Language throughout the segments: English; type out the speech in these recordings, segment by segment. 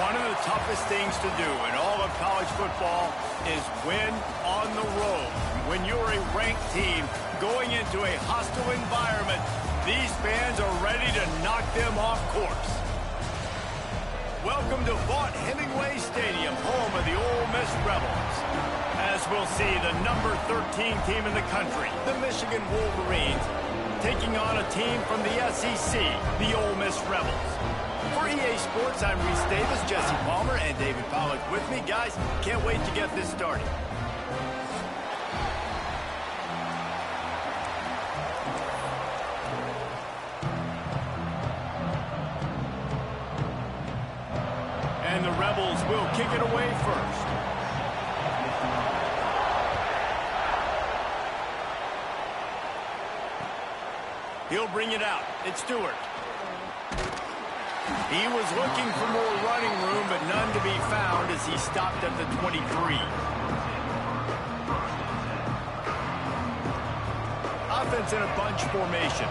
One of the toughest things to do in all of college football is win on the road. When you're a ranked team going into a hostile environment, these fans are ready to knock them off course. Welcome to Vaught-Hemingway Stadium, home of the Ole Miss Rebels. As we'll see, the number 13 team in the country, the Michigan Wolverines, taking on a team from the SEC, the Ole Miss Rebels. For EA Sports, I'm Reese Davis, Jesse Palmer, and David Pollack with me. Guys, can't wait to get this started. And the Rebels will kick it away first. He'll bring it out. It's Stewart. He was looking for more running room, but none to be found as he stopped at the 23. Offense in a bunch formation.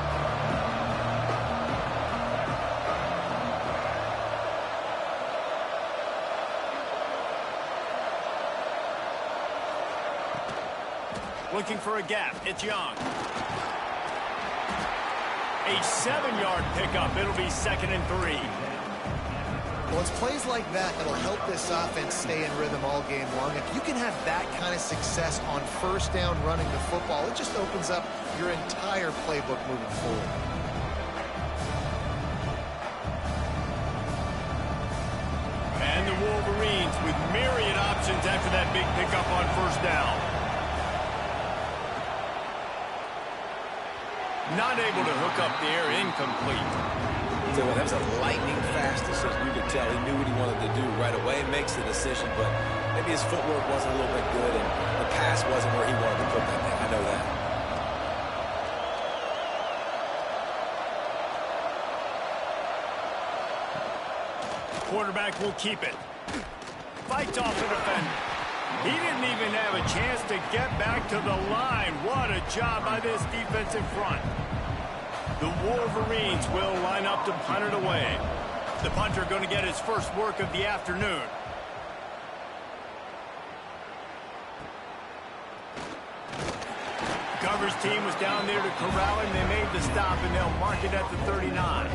Looking for a gap. It's Young. A 7-yard pickup. It'll be 2nd and 3. Well, it's plays like that that'll help this offense stay in rhythm all game long. If you can have that kind of success on first down running the football, it just opens up your entire playbook moving forward. And the Wolverines with myriad options after that big pickup on first down. Not able to hook up the air, incomplete. So that was a lightning-fast decision. You could tell he knew what he wanted to do right away, makes the decision, but maybe his footwork wasn't a little bit good, and the pass wasn't where he wanted to put that thing. I know that. Quarterback will keep it. Fights off the defender. He didn't even have a chance to get back to the line. What a job by this defensive front. The Wolverines will line up to punt it away. The punter going to get his first work of the afternoon. Coverage team was down there to corral him. They made the stop, and they'll mark it at the 39.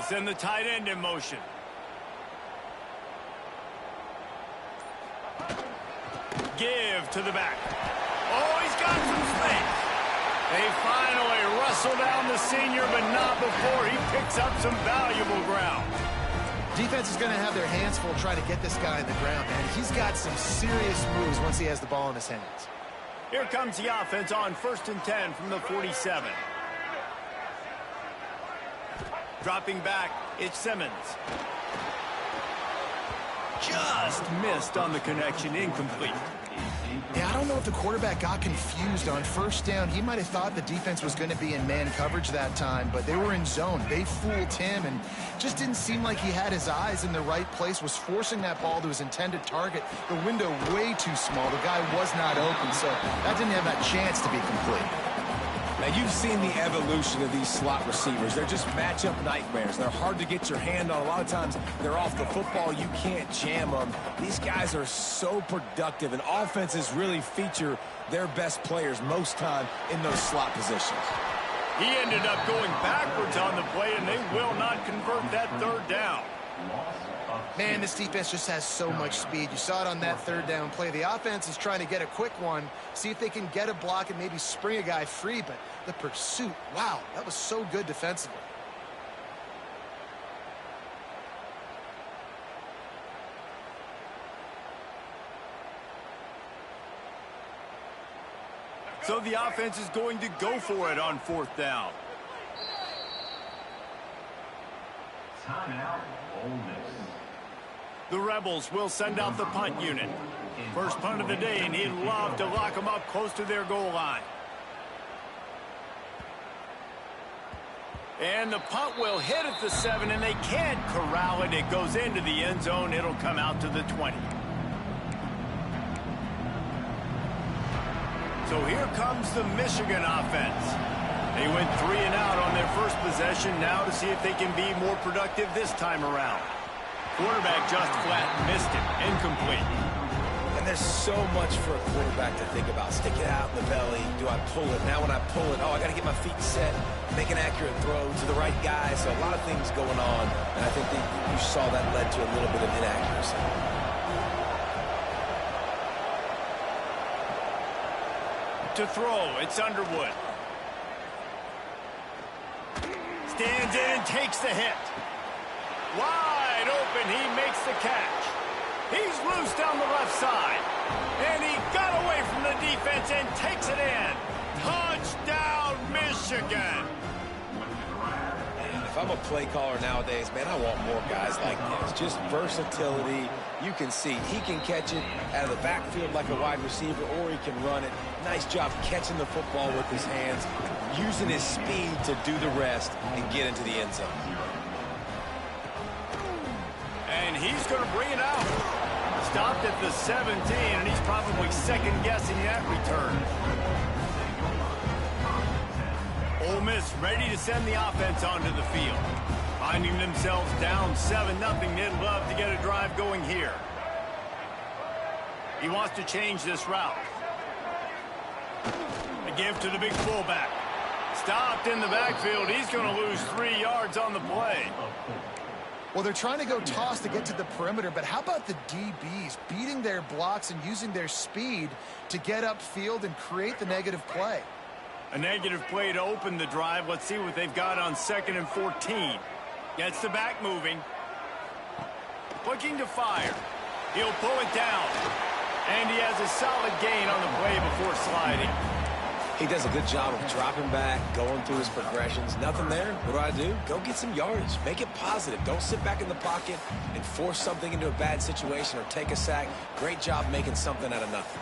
Send the tight end in motion. Give to the back. Oh, he's got some space. They finally wrestle down the senior, but not before he picks up some valuable ground. Defense is going to have their hands full trying to get this guy in the ground, man. He's got some serious moves once he has the ball in his hands. Here comes the offense on 1st and 10 from the 47. Dropping back, it's Simmons. Just missed on the connection, incomplete. Yeah, I don't know if the quarterback got confused on first down. He might have thought the defense was going to be in man coverage that time, but they were in zone. They fooled him and just didn't seem like he had his eyes in the right place, was forcing that ball to his intended target. The window way too small. The guy was not open, so that didn't have that chance to be complete. Now, you've seen the evolution of these slot receivers. They're just matchup nightmares. They're hard to get your hand on. A lot of times, they're off the football. You can't jam them. These guys are so productive, and offenses really feature their best players most time in those slot positions. He ended up going backwards on the play, and they will not convert that 3rd down. Man, this defense just has so much speed. You saw it on that 3rd down play. The offense is trying to get a quick one, see if they can get a block and maybe spring a guy free, but the pursuit, wow, that was so good defensively. So the offense is going to go for it on 4th down. Timeout, Ole Miss. The Rebels will send out the punt unit. First punt of the day, and he'd love to lock them up close to their goal line. And the punt will hit at the 7, and they can't corral it. It goes into the end zone. It'll come out to the 20. So here comes the Michigan offense. They went 3 and out on their first possession. Now to see if they can be more productive this time around. Quarterback just flat missed it. Incomplete. And there's so much for a quarterback to think about. Stick it out in the belly. Do I pull it? Now when I pull it, I got to get my feet set, make an accurate throw to the right guy. So a lot of things going on. And I think that you saw that led to a little bit of inaccuracy. To throw, it's Underwood. Stands in and takes the hit. Wide open, he makes the catch. He's loose down the left side. And he got away from the defense and takes it in. Touchdown, Michigan. And if I'm a play caller nowadays, man, I want more guys like this. Just versatility. You can see he can catch it out of the backfield like a wide receiver, or he can run it. Nice job catching the football with his hands, using his speed to do the rest and get into the end zone. And he's going to bring it out. Stopped at the 17, and he's probably second-guessing that return. Ole Miss ready to send the offense onto the field. Finding themselves down 7-0, they'd love to get a drive going here. He wants to change this route. A give to the big fullback. Stopped in the backfield. He's going to lose 3 yards on the play. Well, they're trying to go toss to get to the perimeter, but how about the DBs beating their blocks and using their speed to get upfield and create the negative play? A negative play to open the drive. Let's see what they've got on 2nd and 14. Gets the back moving. Looking to fire. He'll pull it down. And he has a solid gain on the play before sliding. He does a good job of dropping back, going through his progressions. Nothing there. What do? Go get some yardage. Make it positive. Don't sit back in the pocket and force something into a bad situation or take a sack. Great job making something out of nothing.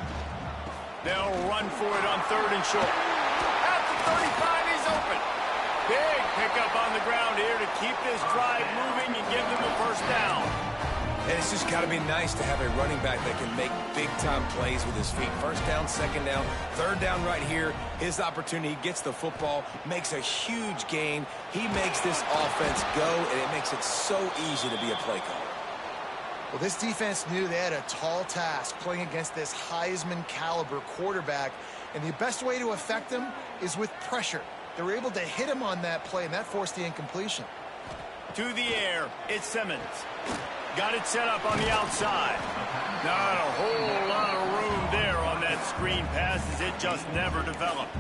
They'll run for it on 3rd and short. At the 35, he's open. Big pickup on the ground here to keep this drive moving and give them the first down. And it's just got to be nice to have a running back that can make big-time plays with his feet. 1st down, 2nd down, 3rd down right here. His opportunity, he gets the football, makes a huge gain. He makes this offense go, and it makes it so easy to be a play caller. Well, this defense knew they had a tall task playing against this Heisman-caliber quarterback, and the best way to affect him is with pressure. They were able to hit him on that play, and that forced the incompletion. To the air, it's Simmons. Got it set up on the outside. Not a whole lot of room there on that screen pass as it just never developed.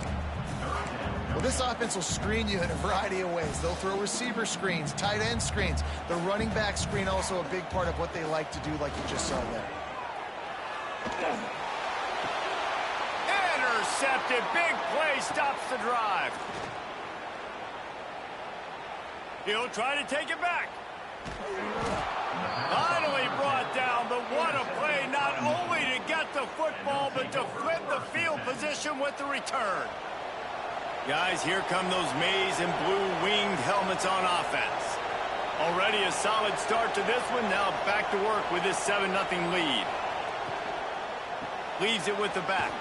Well, this offense will screen you in a variety of ways. They'll throw receiver screens, tight end screens. The running back screen also a big part of what they like to do, like you just saw there. Intercepted. Big play stops the drive. He'll try to take it back. Finally brought down, but what a play, not only to get the football, but to flip the field position with the return. Guys, here come those maize and blue winged helmets on offense. Already a solid start to this one, now back to work with this 7-0 lead. Leaves it with the back.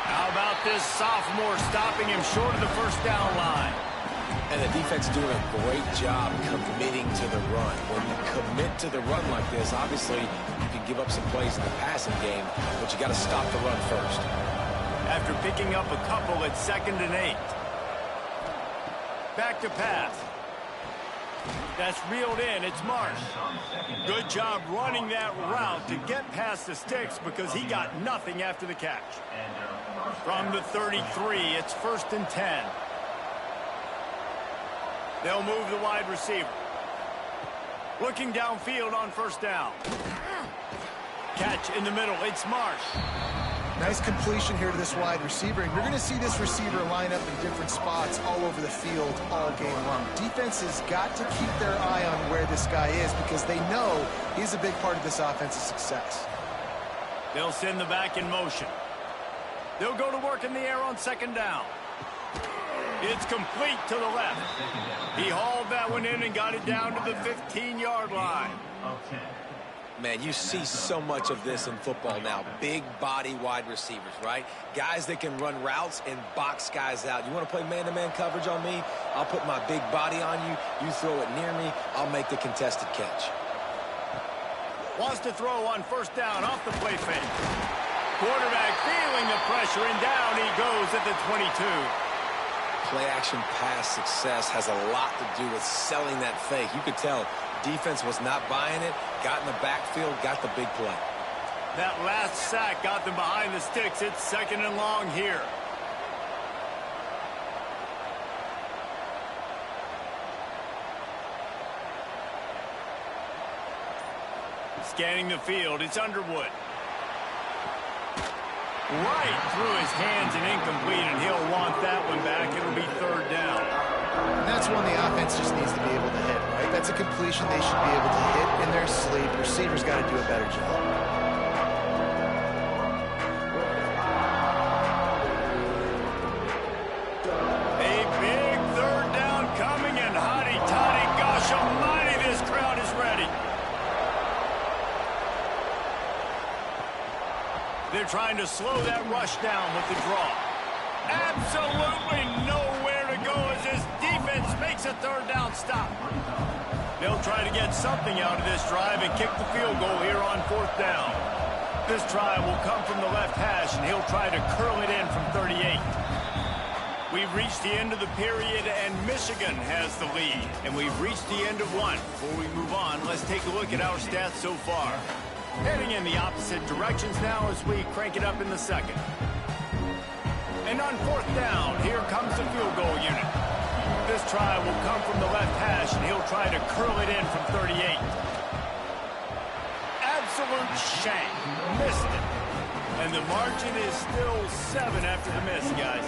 How about this sophomore stopping him short of the 1st down line? And the defense doing a great job committing to the run. When you commit to the run like this, obviously you can give up some plays in the passing game, but you got to stop the run first. After picking up a couple at 2nd and 8. Back to pass. That's reeled in. It's Marsh. Good job running that route to get past the sticks because he got nothing after the catch. From the 33, it's 1st and 10. They'll move the wide receiver. Looking downfield on 1st down. Catch in the middle. It's Marsh. Nice completion here to this wide receiver. And you're going to see this receiver line up in different spots all over the field all game long. Defense has got to keep their eye on where this guy is because they know he's a big part of this offense's success. They'll send the back in motion. They'll go to work in the air on 2nd down. It's complete to the left. He hauled that one in and got it down to the 15-yard line. Man, you see so much of this in football now. Big body wide receivers, right? Guys that can run routes and box guys out. You want to play man-to-man coverage on me? I'll put my big body on you. You throw it near me, I'll make the contested catch. Wants to throw on first down off the play fake. Quarterback feeling the pressure, and down he goes at the 22. Play-action pass success has a lot to do with selling that fake. You could tell defense was not buying it, got in the backfield, got the big play. That last sack got them behind the sticks. It's 2nd and long here. Scanning the field, it's Underwood. Right through his hands and incomplete, and he'll want that one back. It'll be 3rd down. And that's one the offense just needs to be able to hit, right? That's a completion they should be able to hit in their sleep. Receivers got to do a better job. A big 3rd down coming, and hotty-toddy, gosh almighty, this crowd is ready. They're trying to slow that rush down with the draw. Absolutely nowhere to go as this defense makes a 3rd down stop. They'll try to get something out of this drive and kick the field goal here on 4th down. This try will come from the left hash, and he'll try to curl it in from 38. We've reached the end of the period, and Michigan has the lead. And we've reached the end of one. Before we move on, let's take a look at our stats so far. Heading in the opposite directions now as we crank it up in the 2nd. And on 4th down, here comes the field goal unit. This try will come from the left hash, and he'll try to curl it in from 38. Absolute shank. Missed it. And the margin is still 7 after the miss, guys.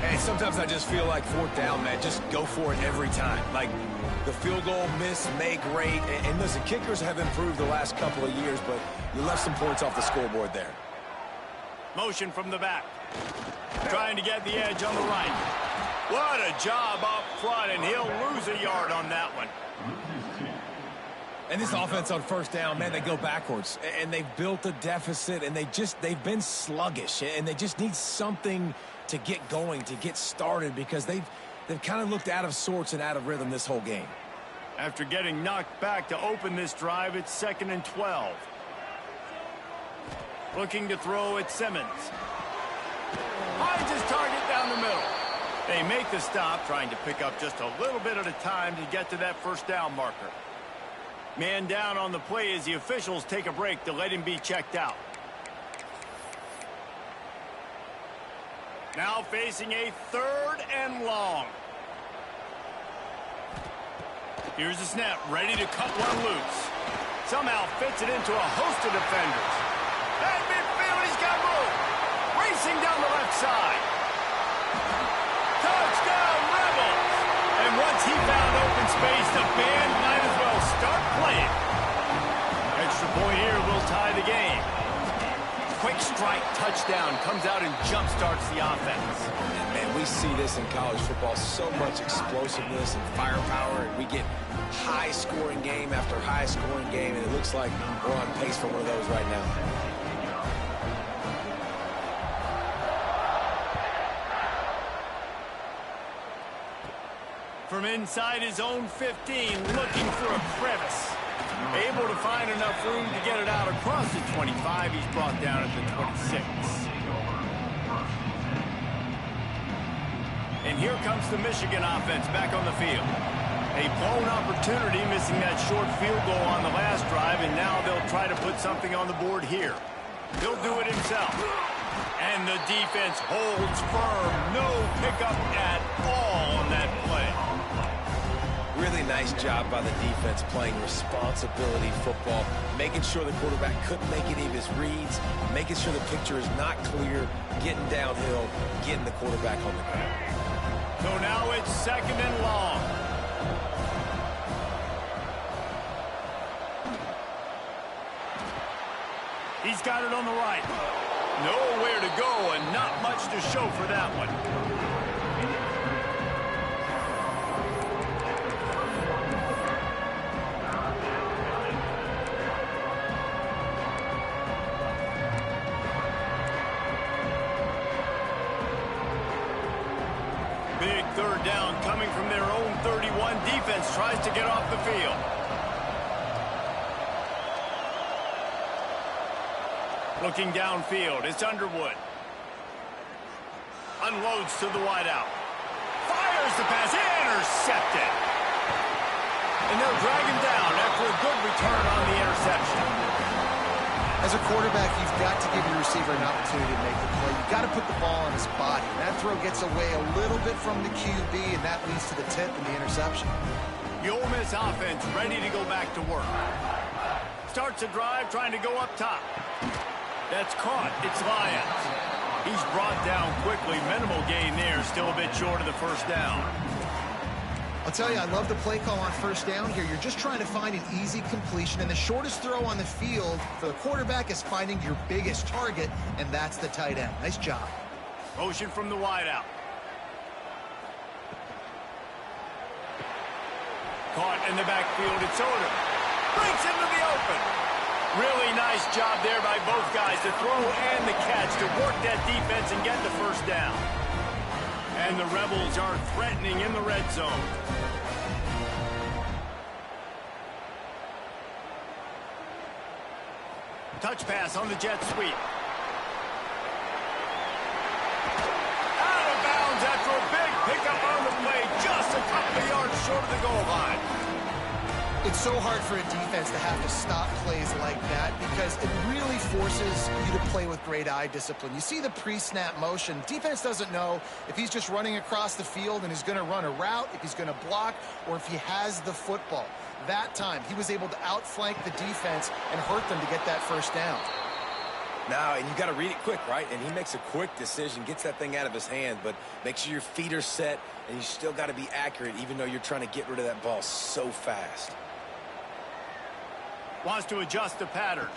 Hey, sometimes I just feel like 4th down, man. Just go for it every time. Like, the field goal miss, make great. And listen, kickers have improved the last couple of years, but you left some points off the scoreboard there. Motion from the back. Trying to get the edge on the right. What a job up front, and he'll lose a yard on that one. And this offense on 1st down, man, they go backwards. And they've built a deficit, and they've been sluggish. And they just need something to get going, to get started, because they've kind of looked out of sorts and out of rhythm this whole game. After getting knocked back to open this drive, it's 2nd and 12. Looking to throw at Simmons. Finds his target down the middle. They make the stop, trying to pick up just a little bit at a time to get to that 1st down marker. Man down on the play as the officials take a break to let him be checked out. Now facing a 3rd and long. Here's the snap, ready to cut one loose. Somehow fits it into a host of defenders. At midfield, he's got room. Racing down the left side. Touchdown, Rebels! And once he found open space, the band might as well start playing. Extra point here will tie the game. Quick strike touchdown comes out and jump-starts the offense. Man, we see this in college football, so much explosiveness and firepower. And we get high-scoring game after high-scoring game, and it looks like we're on pace for one of those right now. From inside his own 15, looking for a crevice. Able to find enough room to get it out across the 25. He's brought down at the 26. And here comes the Michigan offense back on the field. A blown opportunity, missing that short field goal on the last drive, and now they'll try to put something on the board here. He'll do it himself. And the defense holds firm. No pickup at all on that play. Really nice job by the defense playing responsibility football, making sure the quarterback couldn't make any of his reads, making sure the picture is not clear, getting downhill, getting the quarterback on the ground. So now it's 2nd and long. He's got it on the right. Nowhere to go and not much to show for that one. 31. Defense tries to get off the field. Looking downfield, it's Underwood. Unloads to the wideout. Fires the pass, intercepted. And they'll drag him down after a good return on the interception. As a quarterback, you've got to give your receiver an opportunity to make the play. You've got to put the ball on his body. That throw gets away a little bit from the QB, and that leads to the tip and the interception. The Ole Miss offense ready to go back to work. Starts a drive trying to go up top. That's caught. It's Lyons. He's brought down quickly. Minimal gain there. Still a bit short of the first down. I'll tell you, I love the play call on first down here. You're just trying to find an easy completion, and the shortest throw on the field for the quarterback is finding your biggest target, and that's the tight end. Nice job. Motion from the wideout. Caught in the backfield. It's Odom. Breaks into the open. Really nice job there by both guys, the throw and the catch, to work that defense and get the first down. And the Rebels are threatening in the red zone. Touch pass on the jet sweep. Out of bounds after a big pickup on the play, just a couple of yards short of the goal line. It's so hard for a defense to have to stop plays like that because it really forces you to play with great eye discipline. You see the pre-snap motion. Defense doesn't know if he's just running across the field and is going to run a route, if he's going to block, or if he has the football. That time, he was able to outflank the defense and hurt them to get that first down. Now, and you got to read it quick, right? And he makes a quick decision, gets that thing out of his hand, but make sure your feet are set, and you still got to be accurate even though you're trying to get rid of that ball so fast. Wants to adjust the pattern.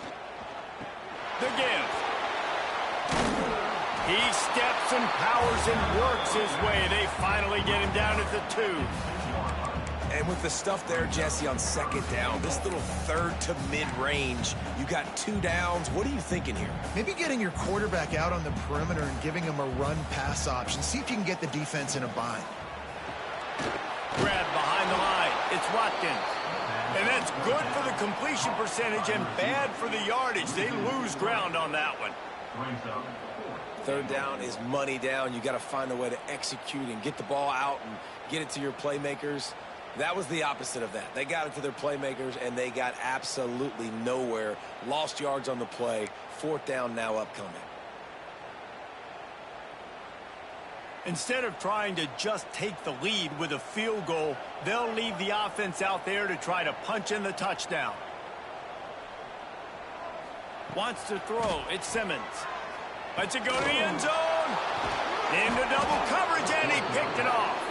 The give. He steps and powers and works his way. They finally get him down at the 2. And with the stuff there, Jesse, on second down, this little third to mid-range, you got 2 downs. What are you thinking here? Maybe getting your quarterback out on the perimeter and giving him a run-pass option. See if you can get the defense in a bind. Grab behind the line. It's Watkins. And that's good for the completion percentage and bad for the yardage. They lose ground on that one. Third down is money down. You got to find a way to execute and get the ball out and get it to your playmakers. That was the opposite of that. They got it to their playmakers, and they got absolutely nowhere. Lost yards on the play. Fourth down now upcoming. Instead of trying to just take the lead with a field goal, they'll leave the offense out there to try to punch in the touchdown. Wants to throw. It's Simmons. Lets it go to the end zone. Into double coverage, and he picked it off.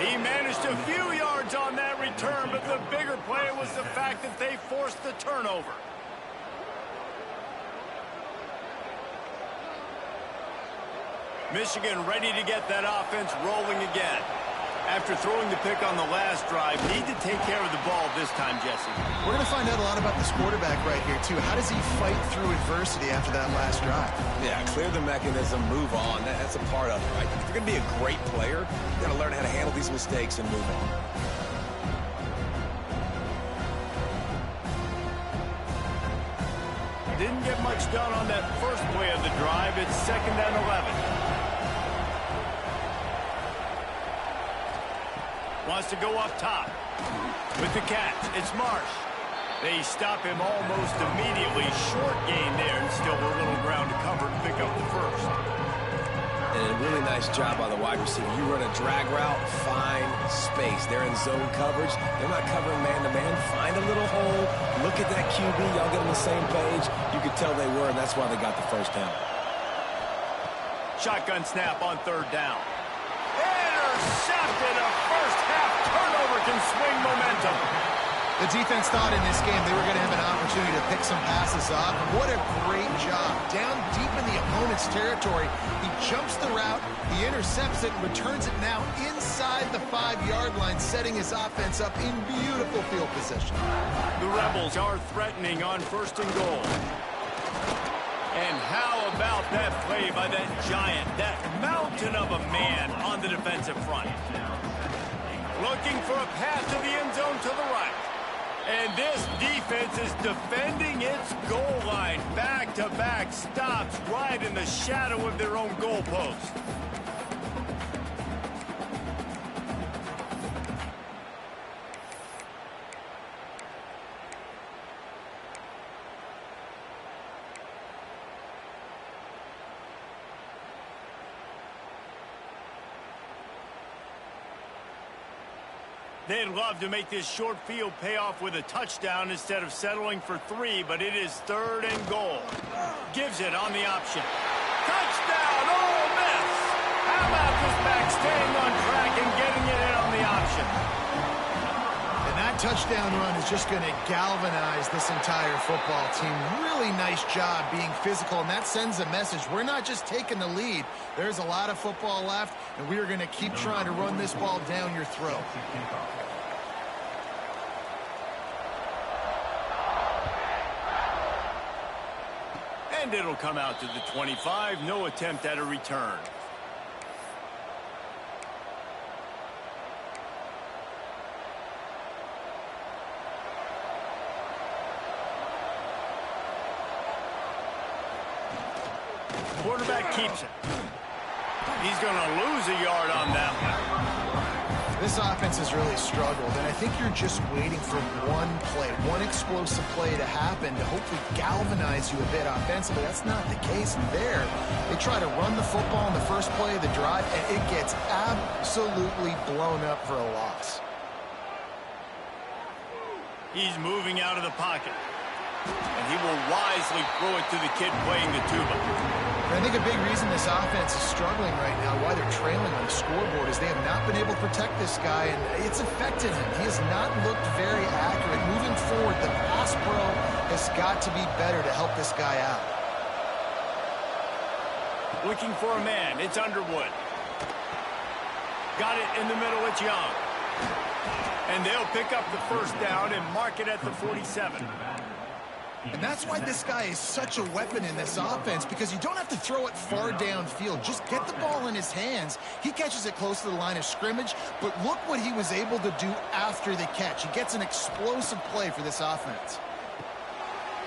He managed a few yards on that return, but the bigger play was the fact that they forced the turnover. Michigan ready to get that offense rolling again. After throwing the pick on the last drive, need to take care of the ball this time, Jesse. We're going to find out a lot about this quarterback right here, too. How does he fight through adversity after that last drive? Yeah, clear the mechanism, move on. That's a part of it, right? If you're going to be a great player, you got to learn how to handle these mistakes and move on. Didn't get much done on that first play of the drive. It's 2nd and 11. Wants to go up top. With the catch, it's Marsh. They stop him almost immediately. Short gain there, and still a little ground to cover to pick up the first. And a really nice job by the wide receiver. You run a drag route, find space. They're in zone coverage. They're not covering man-to-man. Find a little hole. Look at that QB. Y'all get on the same page. You could tell they were, and that's why they got the first down. Shotgun snap on 3rd down. Intercepted. A first-half turnover can swing momentum. The defense thought in this game they were going to have an opportunity to pick some passes off. What a great job. Down deep in the opponent's territory, he jumps the route, he intercepts it, and returns it now inside the 5-yard line, setting his offense up in beautiful field position. The Rebels are threatening on 1st and goal. And how about that play by that giant, that mountain of a man on the defensive front? looking for a path to the end zone to the right. And this defense is defending its goal line. Back-to-back stops right in the shadow of their own goalpost. They'd love to make this short field pay off with a touchdown instead of settling for 3, but it is 3rd and goal. Gives it on the option. Touchdown, Ole Miss! How about this back staying on track and getting it in on the option? And that touchdown run is just going to galvanize this entire football team. Really nice job being physical, and that sends a message. We're not just taking the lead. There's a lot of football left, and we are going to keep trying to run this ball down your throat. And it'll come out to the 25. No attempt at a return. Quarterback keeps it. He's going to lose a yard on that one. This offense has really struggled, and I think you're just waiting for one play, one explosive play to happen to hopefully galvanize you a bit offensively. That's not the case there. They try to run the football in the first play of the drive, and it gets absolutely blown up for a loss. He's moving out of the pocket, and he will wisely throw it to the kid playing the tuba. I think a big reason this offense is struggling right now, why they're trailing on the scoreboard, is they have not been able to protect this guy, and it's affected him. He has not looked very accurate. Moving forward, the pass pro has got to be better to help this guy out. Looking for a man. It's Underwood. Got it in the middle. It's Young. And they'll pick up the first down and mark it at the 47. And that's why this guy is such a weapon in this offense, because you don't have to throw it far downfield. Just get the ball in his hands. He catches it close to the line of scrimmage, but look what he was able to do after the catch. He gets an explosive play for this offense.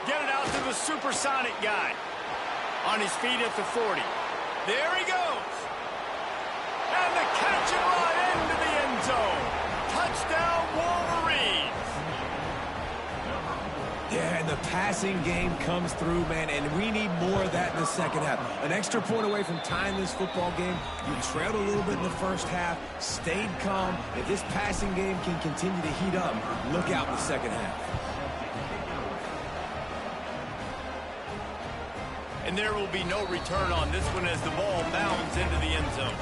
Get it out to the supersonic guy. On his feet at the 40. There he goes. And the catch and run into the end zone. Touchdown, Wolverines. Yeah, and the passing game comes through, man, and we need more of that in the second half. An extra point away from tying this football game. You trailed a little bit in the first half, stayed calm. If this passing game can continue to heat up, look out in the second half. And there will be no return on this one as the ball bounds into the end zone.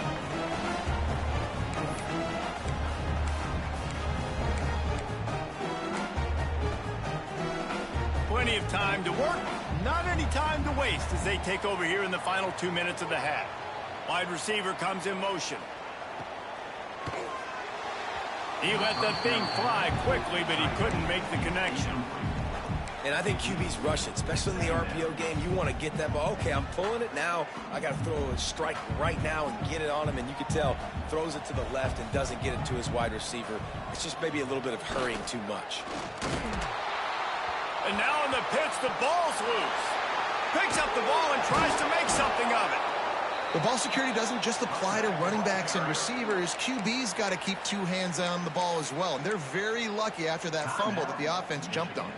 Plenty of time to work, not any time to waste as they take over here in the final 2 minutes of the half. Wide receiver comes in motion. He let that thing fly quickly, but he couldn't make the connection. And I think QB's rushing, especially in the RPO game. You want to get that ball. Okay, I'm pulling it now. I got to throw a strike right now and get it on him. And you can tell, throws it to the left and doesn't get it to his wide receiver. It's just maybe a little bit of hurrying too much. And now in the pitch, the ball's loose. Picks up the ball and tries to make something of it. The ball security doesn't just apply to running backs and receivers. QB's got to keep 2 hands on the ball as well. And they're very lucky after that fumble that the offense jumped on.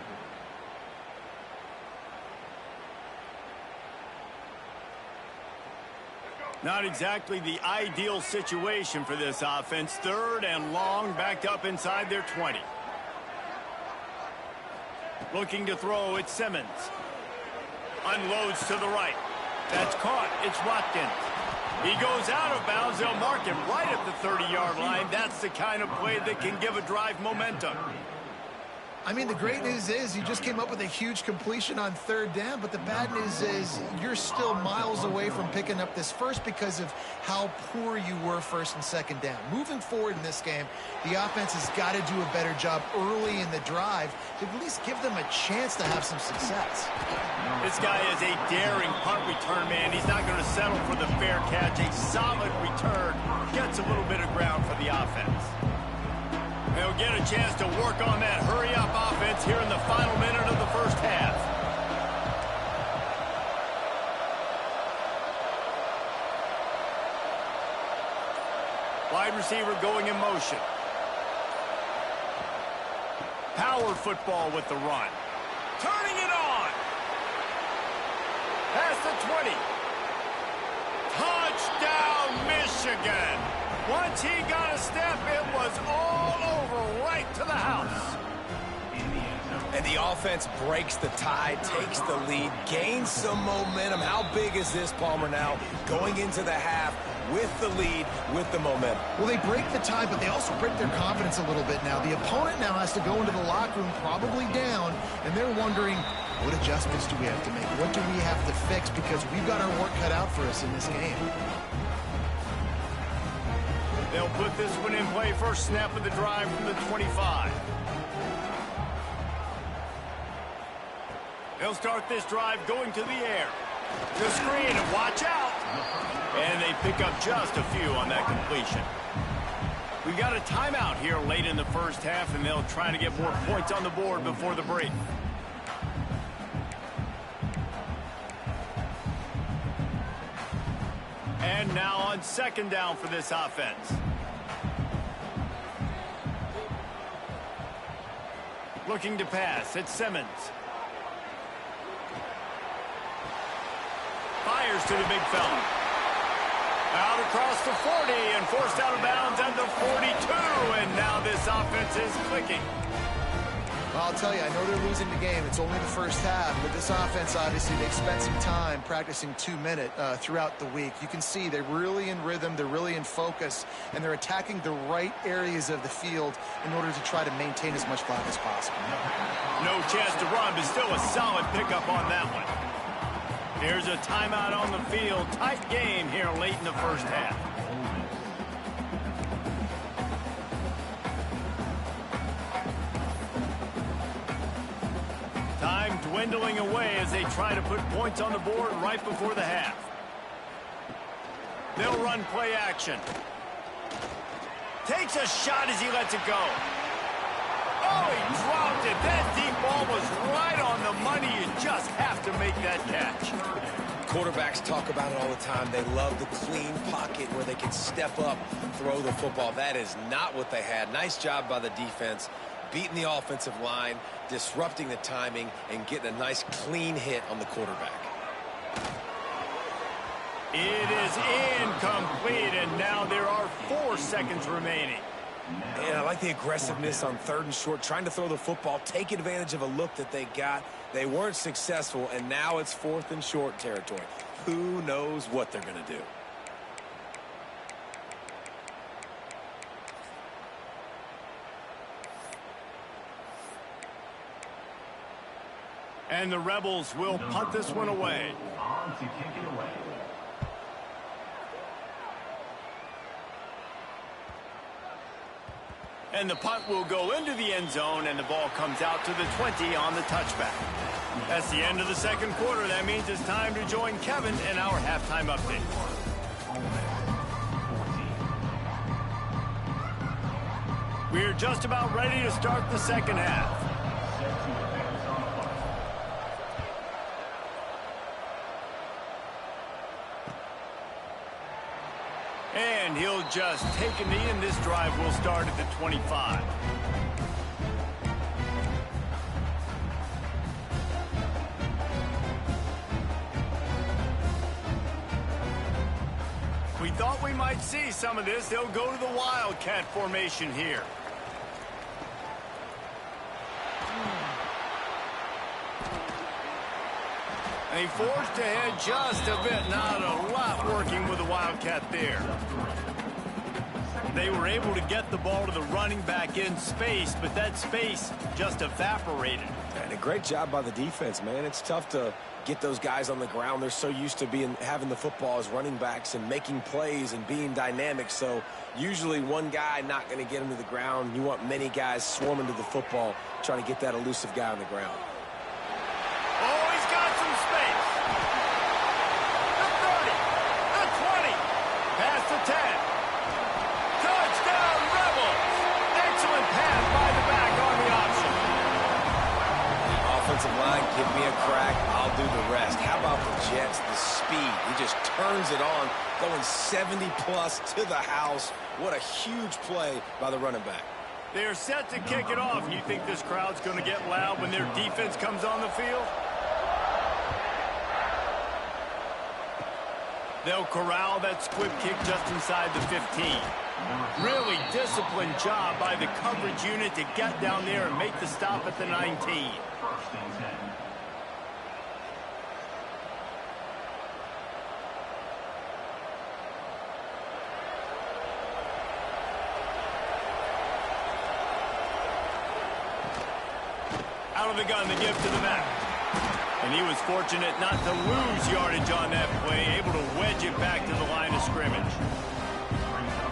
Not exactly the ideal situation for this offense. 3rd and long, backed up inside their 20. Looking to throw, it's Simmons. Unloads to the right. That's caught. It's Watkins. He goes out of bounds. They'll mark him right at the 30-yard line. That's the kind of play that can give a drive momentum. I mean, the great news is you just came up with a huge completion on 3rd down, but the bad news is you're still miles away from picking up this first because of how poor you were 1st and 2nd down. Moving forward in this game, the offense has got to do a better job early in the drive to at least give them a chance to have some success. This guy is a daring punt return man. He's not going to settle for the fair catch. A solid return gets a little bit of ground for the offense. They'll get a chance to work on that hurry-up offense here in the final minute of the first half. Wide receiver going in motion. Power football with the run. Turning it on. Past the 20. Touchdown, Michigan. Once he got a step, it was all over right to the house. And the offense breaks the tie, takes the lead, gains some momentum. How big is this, Palmer, now going into the half with the lead, with the momentum? Well, they break the tie, but they also break their confidence a little bit now. The opponent now has to go into the locker room probably down, and they're wondering, what adjustments do we have to make? What do we have to fix? Because we've got our work cut out for us in this game. They'll put this one in play. First snap of the drive from the 25. They'll start this drive going to the air. The screen, and watch out. And they pick up just a few on that completion. We've got a timeout here late in the first half, and they'll try to get more points on the board before the break. And now on second down for this offense. Looking to pass, it's Simmons. Fires to the big fella. Out across the 40 and forced out of bounds at the 42. And now this offense is clicking. Well, I'll tell you, I know they're losing the game. It's only the first half, but this offense, obviously, they've spent some time practicing 2-minute throughout the week. You can see they're really in rhythm, they're really in focus, and they're attacking the right areas of the field in order to try to maintain as much clock as possible. No chance to run, but still a solid pickup on that one. Here's a timeout on the field. Tight game here late in the first half. Time dwindling away as they try to put points on the board right before the half. They'll run play action. Takes a shot as he lets it go. Oh, he dropped it. That deep ball was right on the money. You just have to make that catch. Quarterbacks talk about it all the time. They love the clean pocket where they can step up, throw the football. That is not what they had. Nice job by the defense, beating the offensive line, disrupting the timing, and getting a nice clean hit on the quarterback. It is incomplete, and now there are 4 seconds remaining. And I like the aggressiveness on 3rd and short, trying to throw the football, take advantage of a look that they got. They weren't successful, and now it's 4th and short territory. Who knows what they're going to do? And the Rebels will punt this one away. On to kick it away. And the punt will go into the end zone, and the ball comes out to the 20 on the touchback. That's the end of the second quarter. That means it's time to join Kevin in our halftime update. We're just about ready to start the second half. And he'll just take a knee, and this drive will start at the 25. We thought we might see some of this. They'll go to the Wildcat formation here. They forced ahead just a bit. Not a lot working with the Wildcat there. They were able to get the ball to the running back in space, but that space just evaporated. And a great job by the defense, man. It's tough to get those guys on the ground. They're so used to having the football as running backs and making plays and being dynamic. So usually one guy not going to get him to the ground. You want many guys swarming to the football, trying to get that elusive guy on the ground. Oh, he's got some space. The 30, the 20, past the 10. Touchdown, Rebels. Excellent pass Give me a crack, I'll do the rest. How about the Jets, the speed? He just turns it on, going 70-plus to the house. What a huge play by the running back. They're set to kick it off. You think this crowd's going to get loud when their defense comes on the field? They'll corral that squib kick just inside the 15. Really disciplined job by the coverage unit to get down there and make the stop at the 19. Out of the gun, the give to the back. And he was fortunate not to lose yardage on that play, able to wedge it back to the line of scrimmage.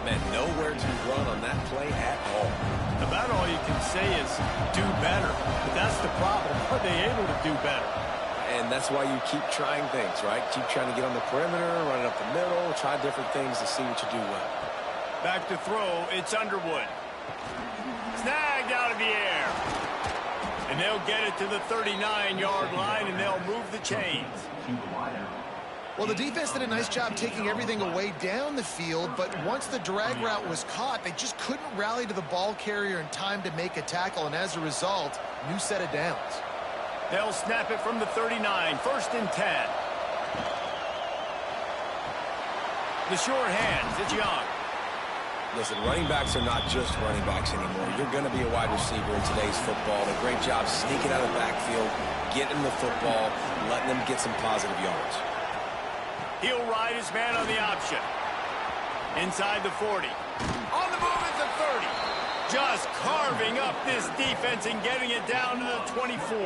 Man, nowhere to run on that play at all. About all you can say is do better. But that's the problem. Are they able to do better? And that's why you keep trying things, right? Keep trying to get on the perimeter, run it up the middle, try different things to see what you do well. Back to throw, it's Underwood. Snagged out of the air. And they'll get it to the 39-yard line, and they'll move the chains. Well, the defense did a nice job taking everything away down the field, but once the drag route was caught, they just couldn't rally to the ball carrier in time to make a tackle, and as a result, new set of downs. They'll snap it from the 39, 1st and 10. The short hands, it's Young. Listen, running backs are not just running backs anymore. You're going to be a wide receiver in today's football. A great job sneaking out of the backfield, getting the football, letting them get some positive yards. He'll ride his man on the option. Inside the 40. On the move at the 30. Just carving up this defense and getting it down to the 24.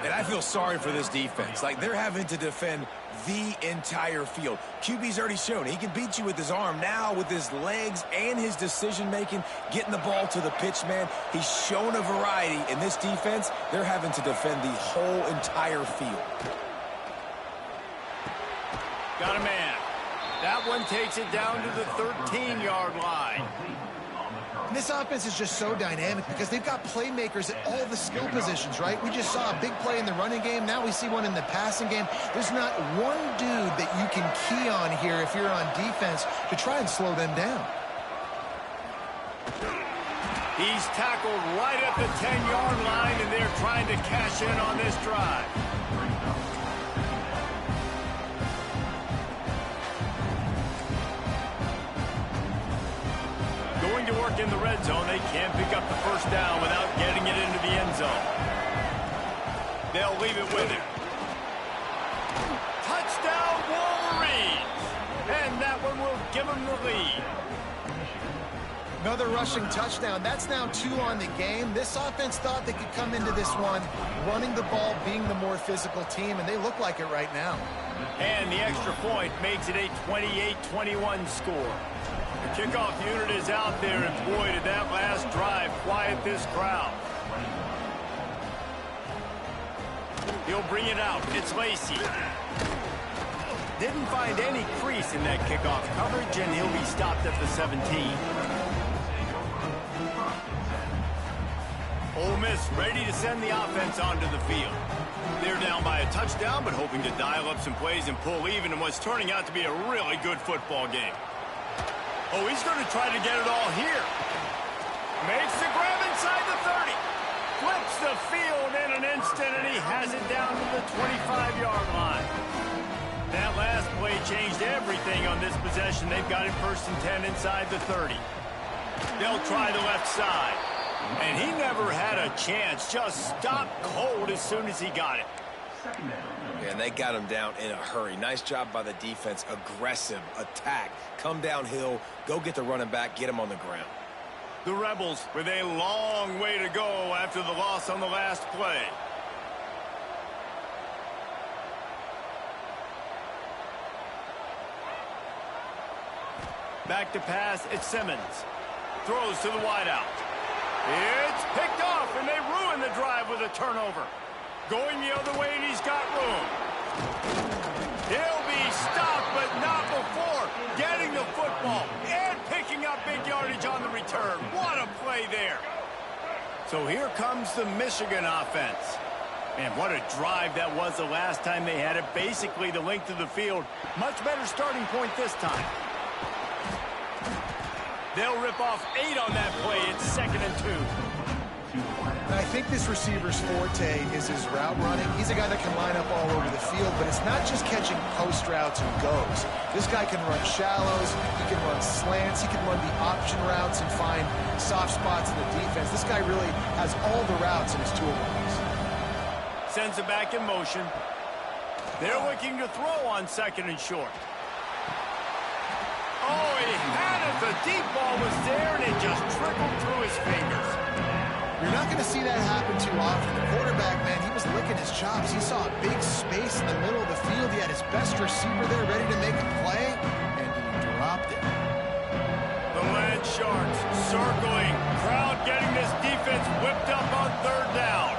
And I feel sorry for this defense. Like, they're having to defend the entire field. QB's already shown he can beat you with his arm. Now with his legs and his decision-making, getting the ball to the pitch man, he's shown a variety. In this defense, they're having to defend the whole entire field. Got a man. That one takes it down to the 13-yard line. And this offense is just so dynamic because they've got playmakers at all the skill positions, right? We just saw a big play in the running game. Now we see one in the passing game. There's not one dude that you can key on here if you're on defense to try and slow them down. He's tackled right at the 10-yard line, and they're trying to cash in on this drive. Going to work in the red zone. They can't pick up the first down without getting it into the end zone. They'll leave it with him. Touchdown, Wolverines! And that one will give them the lead. Another rushing touchdown. That's now 2 on the game. This offense thought they could come into this one running the ball, being the more physical team, and they look like it right now. And the extra point makes it a 28-21 score. The kickoff unit is out there, and boy, did that last drive quiet this crowd. He'll bring it out. It's Lacey. Didn't find any crease in that kickoff coverage, and he'll be stopped at the 17. Ole Miss ready to send the offense onto the field. They're down by a touchdown, but hoping to dial up some plays and pull even in what's turning out to be a really good football game. Oh, he's going to try to get it all here. Makes the grab inside the 30. Flips the field in an instant, and he has it down to the 25-yard line. That last play changed everything on this possession. They've got it 1st and 10 inside the 30. They'll try the left side. And he never had a chance. Just stopped cold as soon as he got it. And they got him down in a hurry. Nice job by the defense. Aggressive attack. Come downhill. Go get the running back. Get him on the ground. The Rebels with a long way to go after the loss on the last play. Back to pass. It's Simmons. Throws to the wideout. It's picked off, and they ruin the drive with a turnover. Going the other way, and he's got room. He'll be stopped, but not before getting the football and picking up big yardage on the return. What a play there. So here comes the Michigan offense. Man, what a drive that was the last time they had it. Basically the length of the field. Much better starting point this time. They'll rip off 8 on that play. It's 2nd and 2. And I think this receiver's forte is his route running. He's a guy that can line up all over the field, but it's not just catching post routes and goes. This guy can run shallows, he can run slants, he can run the option routes and find soft spots in the defense. This guy really has all the routes in his toolbox. Sends it back in motion. They're looking to throw on 2nd and short. Oh, he had it. The deep ball was there, and it just trickled through his fingers. You're not going to see that happen too often. The quarterback, man, he was licking his chops. He saw a big space in the middle of the field. He had his best receiver there ready to make a play, and he dropped it. The Land Sharks circling. Crowd getting this defense whipped up on 3rd down.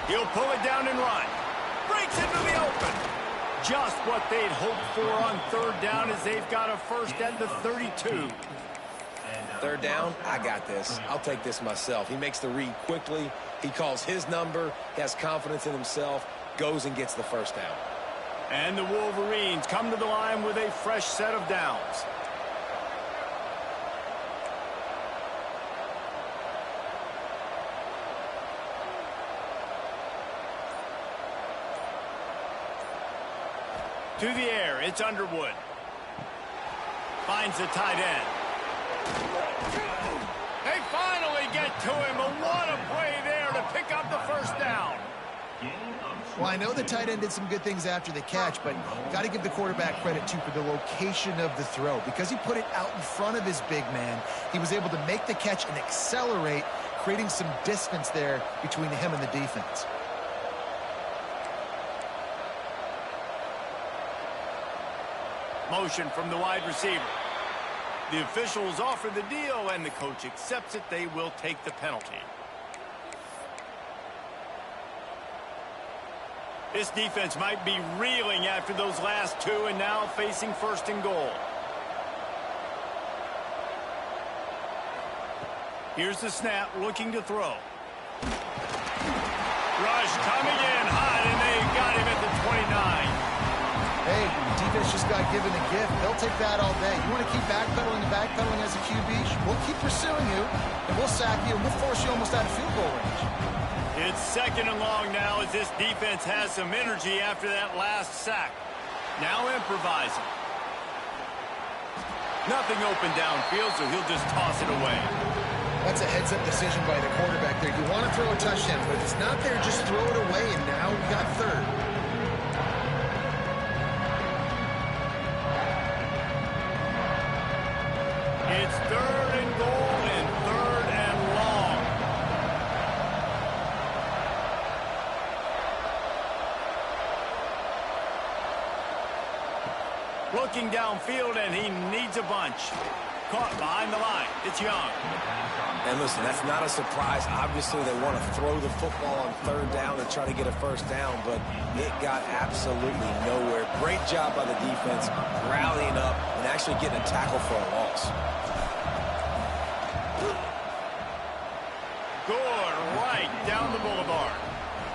He'll pull it down and run. Breaks into the open. Just what they'd hoped for on 3rd down as they've got a first at the 32. 3rd down, I got this. I'll take this myself. He makes the read quickly. He calls his number. He has confidence in himself. Goes and gets the first down. And the Wolverines come to the line with a fresh set of downs. To the air, it's Underwood. Finds the tight end. They finally get to him, but what a play there to pick up the first down. Well, I know the tight end did some good things after the catch, but got to give the quarterback credit, too, for the location of the throw. Because he put it out in front of his big man, he was able to make the catch and accelerate, creating some distance there between him and the defense. Motion from the wide receiver. The officials offer the deal, and the coach accepts it. They will take the penalty. This defense might be reeling after those last 2 and now facing 1st and goal. Here's the snap, looking to throw. Rush coming in hot, and they got him at the 29. Hey, defense just got given a gift. They'll take that all day. You want to keep backpedaling and backpedaling as a QB? We'll keep pursuing you, and we'll sack you, and we'll force you almost out of field goal range. It's 2nd and long now as this defense has some energy after that last sack. Now improvising. Nothing open downfield, so he'll just toss it away. That's a heads-up decision by the quarterback there. You want to throw a touchdown, but if it's not there, just throw it away, and now we got 3rd. It's 3rd and goal and 3rd and long. Looking downfield, and he needs a bunch. Caught behind the line. It's Young. And listen, that's not a surprise. Obviously, they want to throw the football on 3rd down and try to get a first down, but it got absolutely nowhere. Great job by the defense, rallying up and actually getting a tackle for a loss. Good right down the boulevard.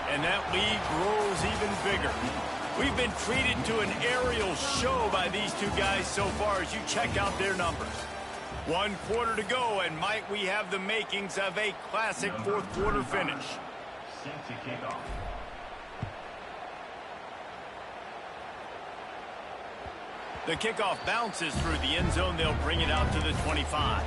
And that lead grows even bigger. We've been treated to an aerial show by these 2 guys so far as you check out their numbers. 1 quarter to go, and might we have the makings of a classic 4th quarter finish. The kickoff bounces through the end zone. They'll bring it out to the 25.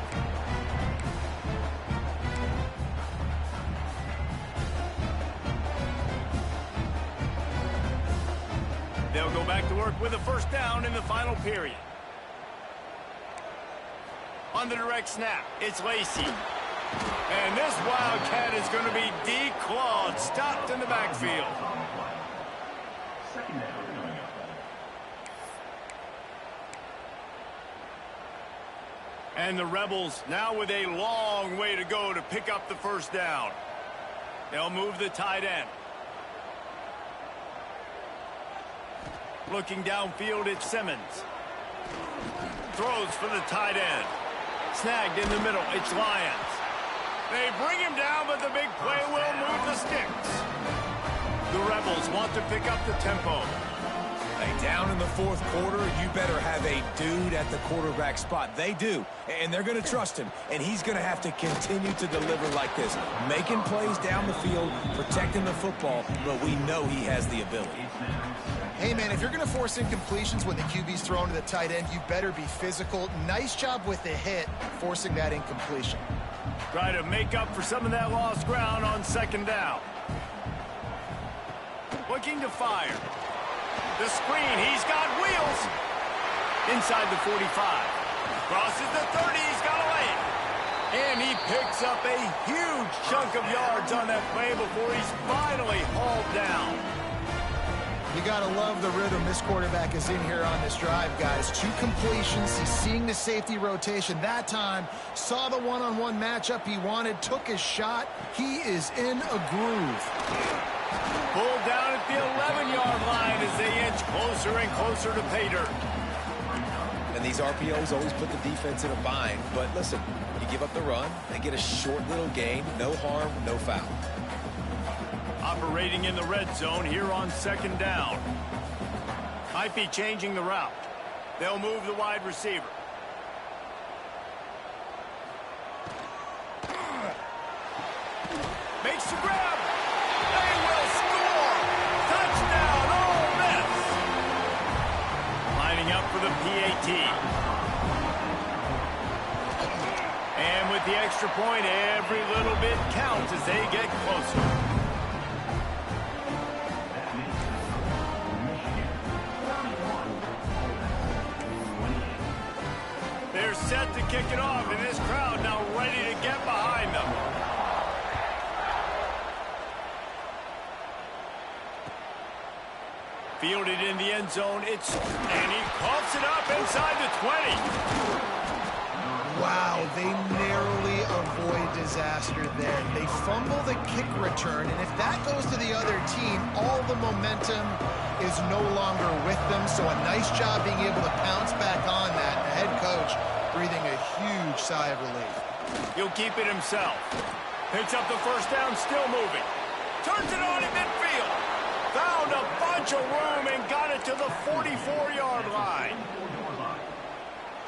They'll go back to work with a first down in the final period. On the direct snap, it's Lacey. And this Wildcat is going to be declawed, stopped in the backfield. And the Rebels now with a long way to go to pick up the first down. They'll move the tight end. Looking downfield, it's Simmons. Throws for the tight end. Snagged in the middle. It's Lions. They bring him down, but the big play will move the sticks. The Rebels want to pick up the tempo. Hey, down in the fourth quarter, you better have a dude at the quarterback spot. They do, and they're going to trust him, and he's going to have to continue to deliver like this, making plays down the field, protecting the football, but we know he has the ability. Hey, man, if you're going to force incompletions when the QB's thrown to the tight end, you better be physical. Nice job with the hit, forcing that incompletion. Try to make up for some of that lost ground on second down. Looking to fire. The screen, he's got wheels. Inside the 45. Crosses the 30, he's got a lane. And he picks up a huge chunk of yards on that play before he's finally hauled down. You got to love the rhythm this quarterback is in here on this drive, guys. 2 completions. He's seeing the safety rotation. That time, saw the one-on-one matchup he wanted, took his shot. He is in a groove. Pulled down at the 11-yard line as they inch closer and closer to pay dirt. And these RPOs always put the defense in a bind. But listen, you give up the run, they get a short little gain, no harm, no foul. Operating in the red zone here on second down. Might be changing the route. They'll move the wide receiver. Makes the grab. They will score. Touchdown, Ole Miss. Lining up for the PAT. And with the extra point, every little bit counts as they get closer. They're set to kick it off, and this crowd now ready to get behind them. Fielded in the end zone, and he coughs it up inside the 20. Wow, they narrowly avoid disaster there. They fumble the kick return, and if that goes to the other team, all the momentum is no longer with them. So a nice job being able to pounce back on that. The head coach breathing a huge sigh of relief. He'll keep it himself. Picks up the first down, still moving. Turns it on in midfield. Found a bunch of room and got it to the 44-yard line.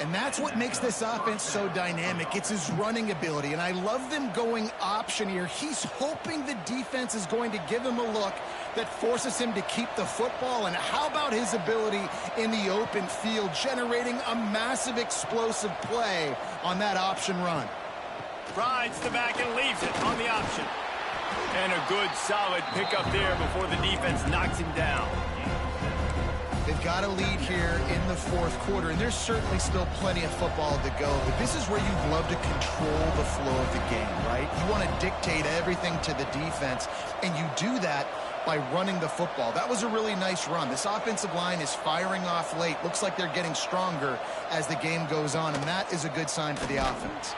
And that's what makes this offense so dynamic. It's his running ability, and I love them going option here. He's hoping the defense is going to give him a look that forces him to keep the football. And how about his ability in the open field, generating a massive explosive play on that option run? Rides the back and leaves it on the option. And a good, solid pickup there before the defense knocks him down. They've got a lead here in the fourth quarter, and there's certainly still plenty of football to go, but this is where you'd love to control the flow of the game, right? You want to dictate everything to the defense, and you do that by running the football. That was a really nice run. This offensive line is firing off late. Looks like they're getting stronger as the game goes on, and that is a good sign for the offense.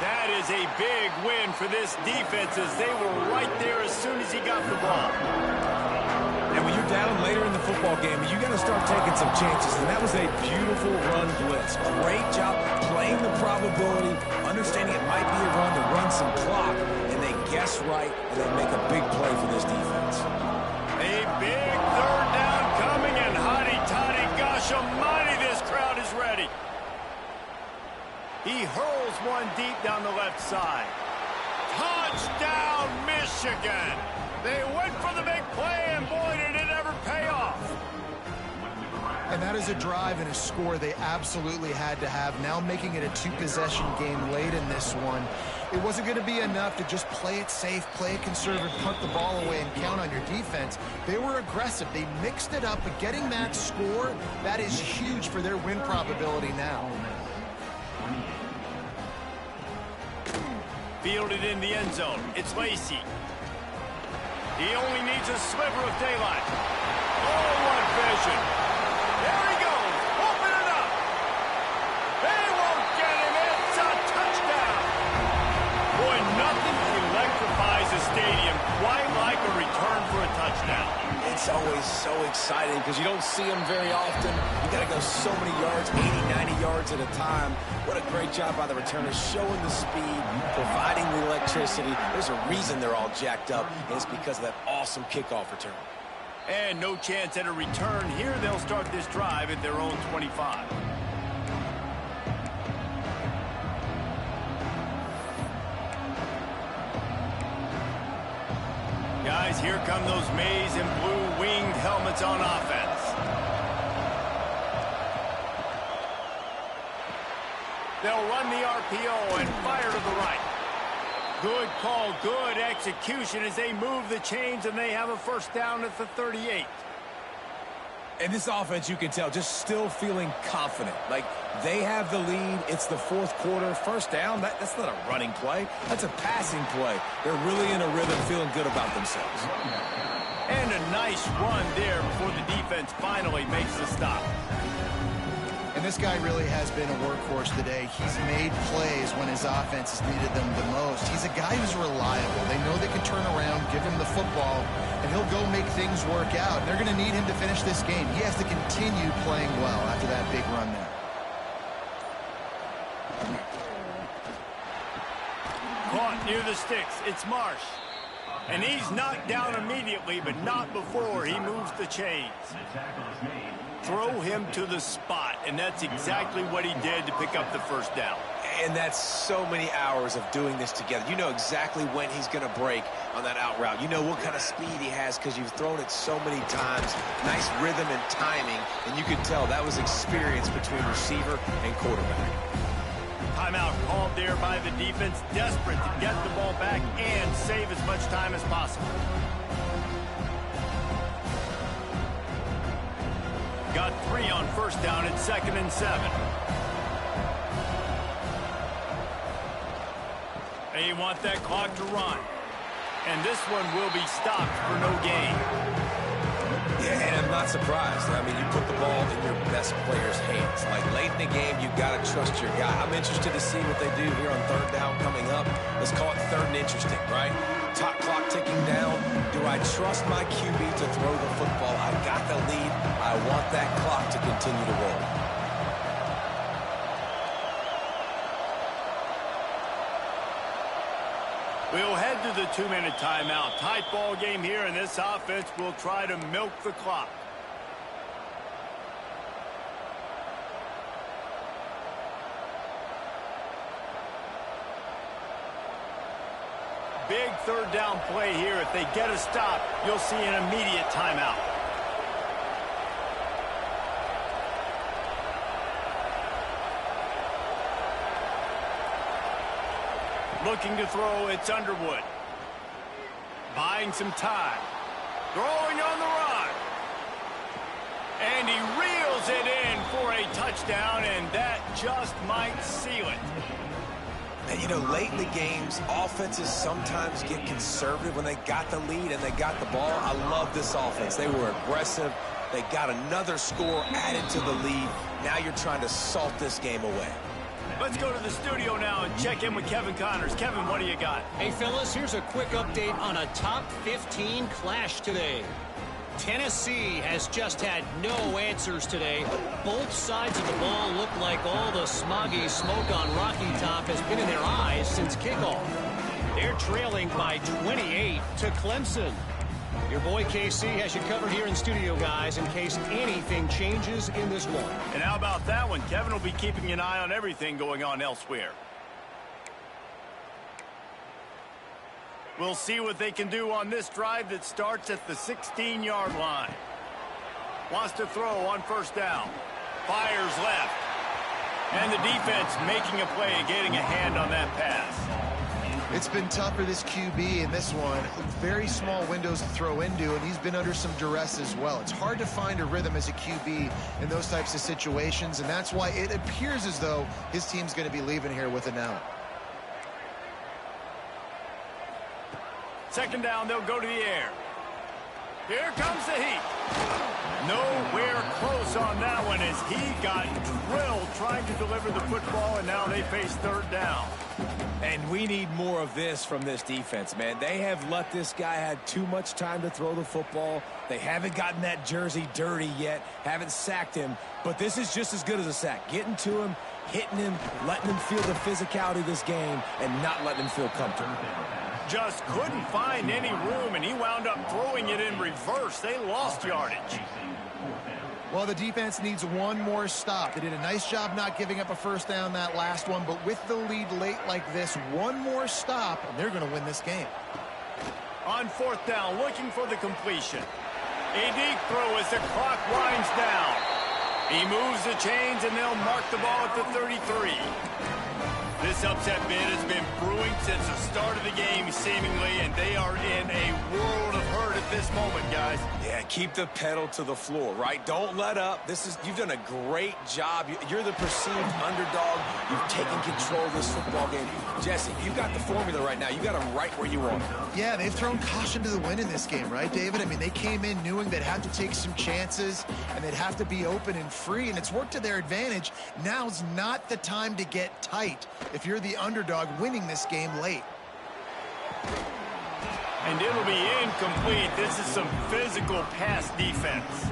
That is a big win for this defense as they were right there as soon as he got the ball. And when you're down later in the football game, you got to start taking some chances. And that was a beautiful run blitz. Great job playing the probability, understanding it might be a run to run some clock, and they guess right, and they make a big play for this defense. A big third down coming, and hotty-toddy, gosh almighty, this crowd is ready. He hurls one deep down the left side. Touchdown, Michigan! They went for the big play, and boy, did it ever pay off. And that is a drive and a score they absolutely had to have. Now making it a 2-possession game late in this one. It wasn't going to be enough to just play it safe, play it conservative, punt the ball away, and count on your defense. They were aggressive. They mixed it up, but getting that score, that is huge for their win probability now. Fielded in the end zone. It's Lacey. He only needs a sliver of daylight. Oh, what vision. There he goes. Open it up. They won't get him. It's a touchdown. Boy, nothing electrifies a stadium quite like a return for a touchdown. It's always so exciting because you don't see them very often. You got to go so many yards, 80, 90 yards at a time. What a great job by the returners, showing the speed, providing the electricity. There's a reason they're all jacked up, and it's because of that awesome kickoff return. And no chance at a return here. They'll start this drive at their own 25. Guys, here come those maize and blue winged helmets on offense. They'll run the RPO and fire to the right. Good call, good execution as they move the chains, and they have a first down at the 38. And this offense, you can tell, just still feeling confident. Like, they have the lead. It's the fourth quarter. First down, that's not a running play. That's a passing play. They're really in a rhythm, feeling good about themselves. And a nice run there before the defense finally makes the stop. And this guy really has been a workhorse today. He's made plays when his offense has needed them the most. He's a guy who's reliable. They know they can turn around, give him the football, and he'll go make things work out. And they're going to need him to finish this game. He has to continue playing well after that big run there. Caught near the sticks. It's Marsh. And he's knocked down immediately, but not before he moves the chains. Throw him to the spot, and that's exactly what he did to pick up the first down. And that's so many hours of doing this together. You know exactly when he's going to break on that out route. You know what kind of speed he has because you've thrown it so many times. Nice rhythm and timing, and you could tell that was experience between receiver and quarterback. Timeout called there by the defense, desperate to get the ball back and save as much time as possible. Got 3 on first down at 2nd and 7. They want that clock to run. And this one will be stopped for no gain. Yeah, and I'm not surprised. I mean, you put the ball in your best player's hands. Like, late in the game, you've got to trust your guy. I'm interested to see what they do here on third down coming up. Let's call it third and interesting, right? Top clock ticking down. Do I trust my QB to throw the football? I got the lead. I want that clock to continue to roll. We'll head to the 2-minute timeout. Tight ball game here, and this offense will try to milk the clock. Big third down play here. If they get a stop, you'll see an immediate timeout. Looking to throw, it's Underwood. Buying some time. Throwing on the run. And he reels it in for a touchdown, and that just might seal it. And, you know, late in the games, offenses sometimes get conservative when they got the lead and they got the ball. I love this offense. They were aggressive. They got another score added to the lead. Now you're trying to salt this game away. Let's go to the studio now and check in with Kevin Connors. Kevin, what do you got? Hey, fellas, here's a quick update on a top 15 clash today. Tennessee has just had no answers today. Both sides of the ball look like all the smoggy smoke on Rocky Top has been in their eyes since kickoff. They're trailing by 28 to Clemson. Your boy KC has you covered here in studio, guys, in case anything changes in this one. And how about that one? Kevin will be keeping an eye on everything going on elsewhere. We'll see what they can do on this drive that starts at the 16-yard line. Wants to throw on first down. Fires left. And the defense making a play and getting a hand on that pass. It's been tough for this QB in this one. Very small windows to throw into, and he's been under some duress as well. It's hard to find a rhythm as a QB in those types of situations, and that's why it appears as though his team's going to be leaving here with an out. Second down, they'll go to the air. Here comes the heat. Nowhere close on that one as he got drilled trying to deliver the football, and now they face third down. And we need more of this from this defense, man. They have let this guy have too much time to throw the football. They haven't gotten that jersey dirty yet, haven't sacked him. But this is just as good as a sack. Getting to him, hitting him, letting him feel the physicality of this game, and not letting him feel comfortable. Just couldn't find any room, and he wound up throwing it in reverse. They lost yardage. Well, the defense needs one more stop. They did a nice job not giving up a first down that last one, but with the lead late like this, one more stop, and they're going to win this game. On fourth down, looking for the completion. A deep throw as the clock winds down. He moves the chains, and they'll mark the ball at the 33. This upset bid has been brewing since the start of the game, seemingly, and they are in a world of hurt at this moment, guys. Yeah, keep the pedal to the floor, right? Don't let up. You've done a great job. You're the perceived underdog. You've taken control of this football game. Jesse, you've got the formula right now. You got them right where you want them. Yeah, they've thrown caution to the wind in this game, right, David? I mean, they came in knowing they'd have to take some chances, and they'd have to be open and free, and it's worked to their advantage. Now's not the time to get tight if you're the underdog winning this game late. And it'll be incomplete. This is some physical pass defense.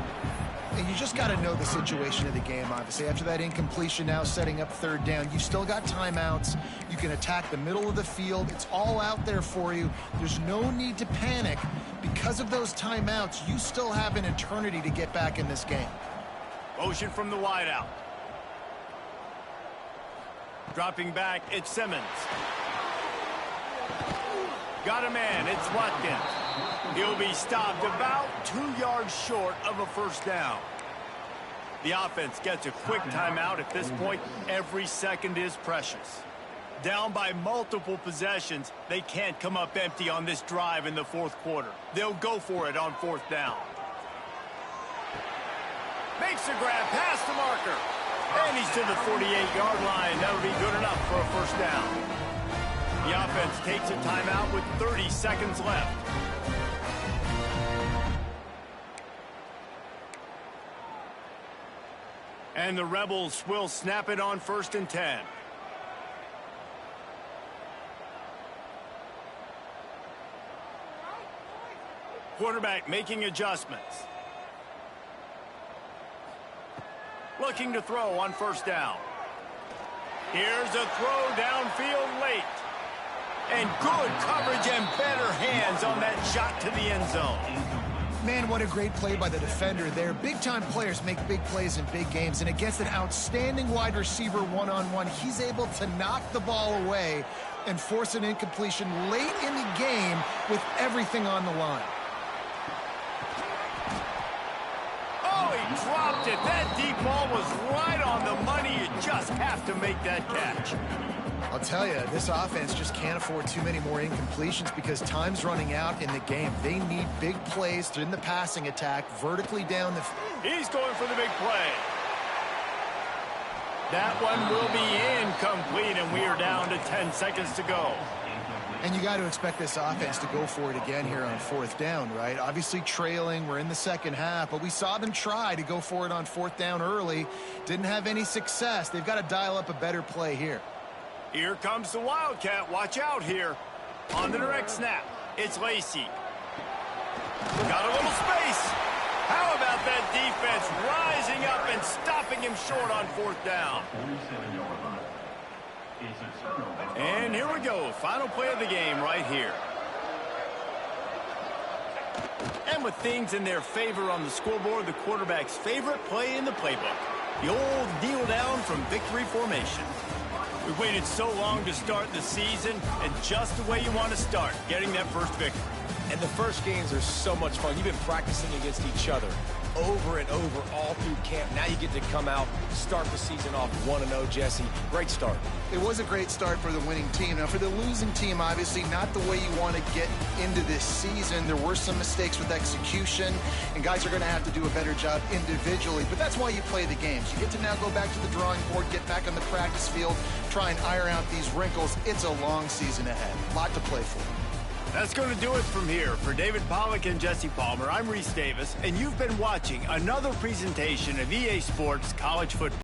And you just got to know the situation of the game, obviously. After that incompletion, now setting up third down, you still got timeouts. You can attack the middle of the field. It's all out there for you. There's no need to panic. Because of those timeouts, you still have an eternity to get back in this game. Motion from the wideout. Dropping back, it's Simmons. Got a man, it's Watkins. He'll be stopped about 2 yards short of a first down. The offense gets a quick timeout. At this point, every second is precious. Down by multiple possessions, they can't come up empty on this drive in the fourth quarter. They'll go for it on fourth down. Makes the grab past the marker. And he's to the 48-yard line. That'll be good enough for a first down. The offense takes a timeout with 30 seconds left. And the Rebels will snap it on 1st and 10. Quarterback making adjustments. Looking to throw on first down. Here's a throw downfield late. And good coverage and better hands on that shot to the end zone. Man, what a great play by the defender there. Big-time players make big plays in big games, and against an outstanding wide receiver one-on-one, he's able to knock the ball away and force an incompletion late in the game with everything on the line. Oh, he dropped it. That deep ball was right on the money. You just have to make that catch. I'll tell you, this offense just can't afford too many more incompletions because time's running out in the game. They need big plays in the passing attack, vertically down the field. He's going for the big play. That one will be incomplete, and we are down to 10 seconds to go. And you got to expect this offense to go for it again here on fourth down, right? Obviously trailing, we're in the second half, but we saw them try to go for it on fourth down early. Didn't have any success. They've got to dial up a better play here. Here comes the Wildcat. Watch out here. On the direct snap, it's Lacey. Got a little space. How about that defense rising up and stopping him short on fourth down? And here we go. Final play of the game right here. And with things in their favor on the scoreboard, the quarterback's favorite play in the playbook. The old kneel down from victory formation. We waited so long to start the season, and just the way you want to start, getting that first victory. And the first games are so much fun. You've been practicing against each other over and over all through camp. Now you get to come out, start the season off 1-0, Jesse. Great start. It was a great start for the winning team. Now, for the losing team, obviously not the way you want to get into this season. There were some mistakes with execution, and guys are going to have to do a better job individually. But that's why you play the games. You get to now go back to the drawing board, get back on the practice field, try and iron out these wrinkles. It's a long season ahead. A lot to play for. That's going to do it from here. For David Pollack and Jesse Palmer, I'm Reese Davis, and you've been watching another presentation of EA Sports College Football.